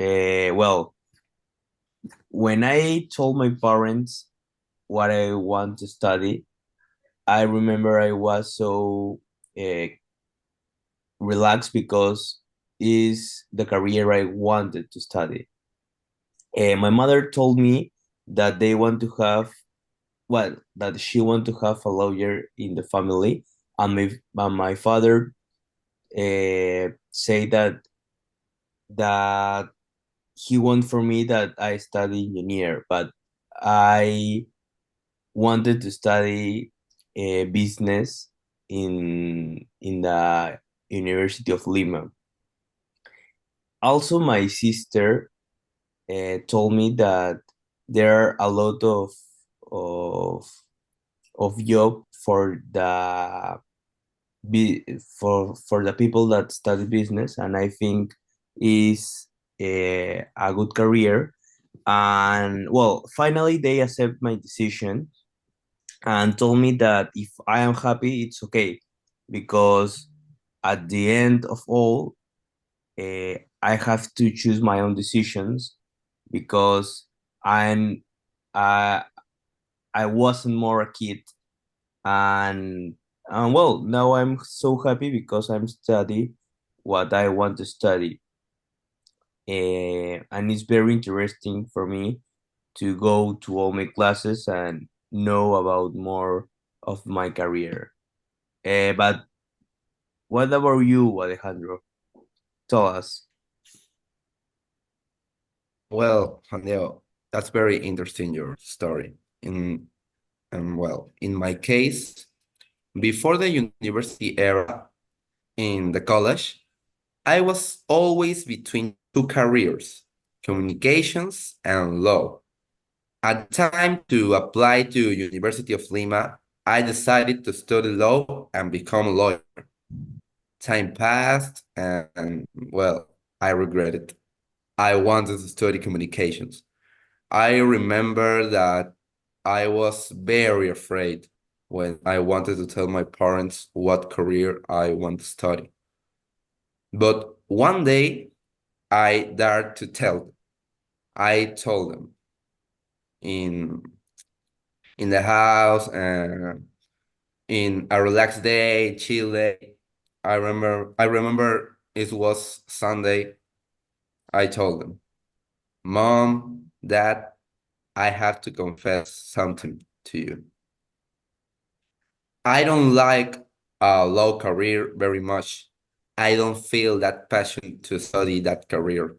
Well, when I told my parents what I want to study, I remember I was so uh, relaxed because is the career I wanted to study. My mother told me that they want to have, well, that she want to have a lawyer in the family, and my father say that he want for me that I study engineer, but I wanted to study business in the University of Lima. Also, my sister told me that there are a lot of of job for the for the people that study business, and I think is a good career. And well, finally they accept my decision and told me that if I am happy, it's okay, because at the end of all, I have to choose my own decisions because I'm uh, I wasn't more a kid, and well, now I'm so happy because I'm study what I want to study, and it's very interesting for me to go to all my classes and know about more of my career. But what about you, Alejandro? Tell us. Well, Leo, that's very interesting, your story. In my case, before the university era in the college, I was always between two careers, communications and law. At the time to apply to University of Lima, I decided to study law and become a lawyer. Time passed and well, I regret it. I wanted to study communications. I remember that I was very afraid when I wanted to tell my parents what career I want to study. But one day I dared to tell them. I told them in in the house and in a relaxed day, chill day. I remember it was Sunday. I told them, Mom, Dad, I have to confess something to you. I don't like a law career very much. I don't feel that passion to study that career.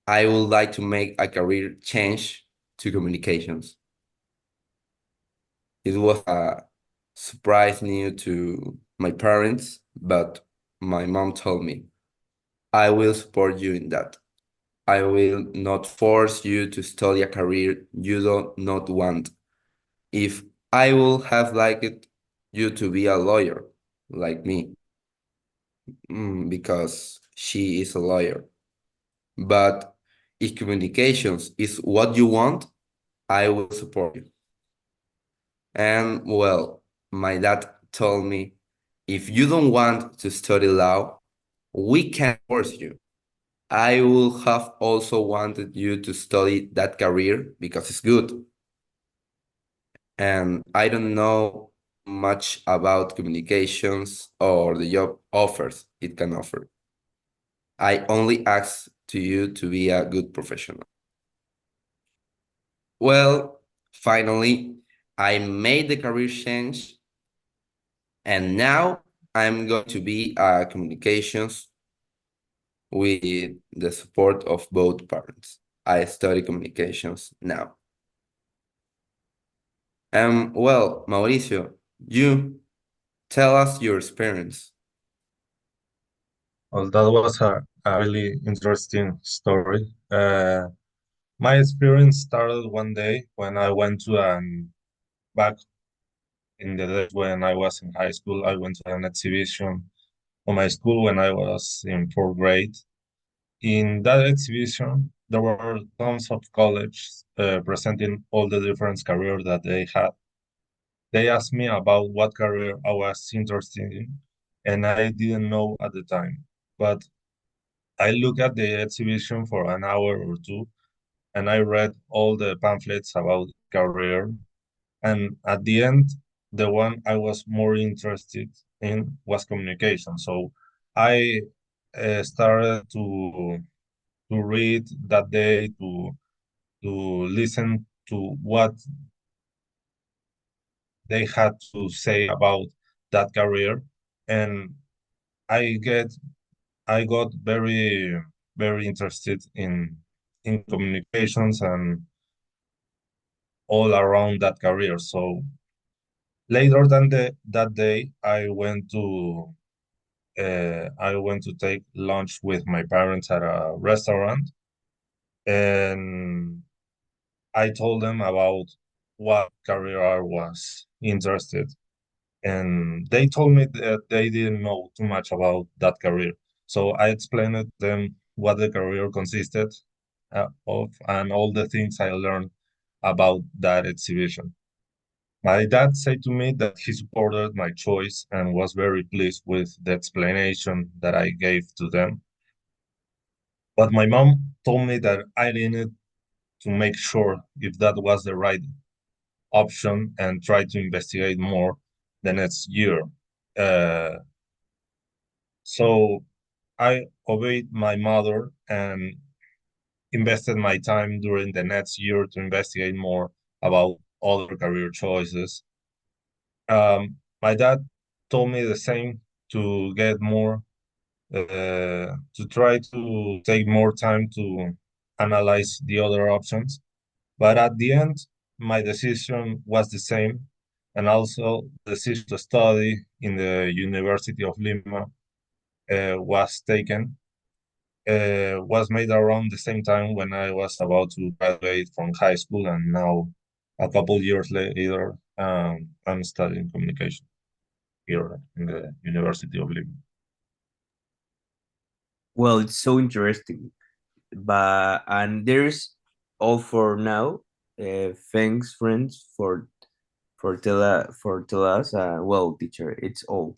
I would like to make a career change to communications. It was a surprise news to my parents, but my mom told me, I will support you in that. I will not force you to study a career you do not want. If I would have liked you to be a lawyer like me, because she is a lawyer. But if communications is what you want, I will support you. And well, my dad told me, if you don't want to study law, we can force you. I would have also wanted you to study that career because it's good. And I don't know much about communications or the job offers it can offer. I only ask to you to be a good professional. Well, finally, I made the career change, and now I'm going to be communications with the support of both parents. I study communications now. Well, Mauricio, you tell us your experience. Well, that was a really interesting story. My experience started one day when I went to an back in the days when I was in high school. I went to an exhibition on my school when I was in fourth grade. In that exhibition, there were tons of colleges presenting all the different careers that they had. They asked me about what career I was interested in, and I didn't know at the time. But I looked at the exhibition for an hour or two, and I read all the pamphlets about career. And at the end, the one I was more interested in was communication. So I started to read that day, to listen to what they had to say about that career, and I get I got very interested in communications and all around that career. So later than that day, I went to take lunch with my parents at a restaurant, and I told them about what career I was interested. And they told me that they didn't know too much about that career. So I explained to them what the career consisted of and all the things I learned about that exhibition. My dad said to me that he supported my choice and was very pleased with the explanation that I gave to them. But my mom told me that I needed to make sure if that was the right option and try to investigate more the next year. Uh, so I obeyed my mother and invested my time during the next year to investigate more about other career choices. My dad told me the same to get more, to try to take more time to analyze the other options. But at the end, my decision was the same, and also the decision to study in the University of Lima was taken, was made around the same time when I was about to graduate from high school, and now a couple years later, I'm studying communication here in the University of Lima. Well, it's so interesting. But and there's all for now. Thanks, friends, for tell us. Well, teacher, it's all.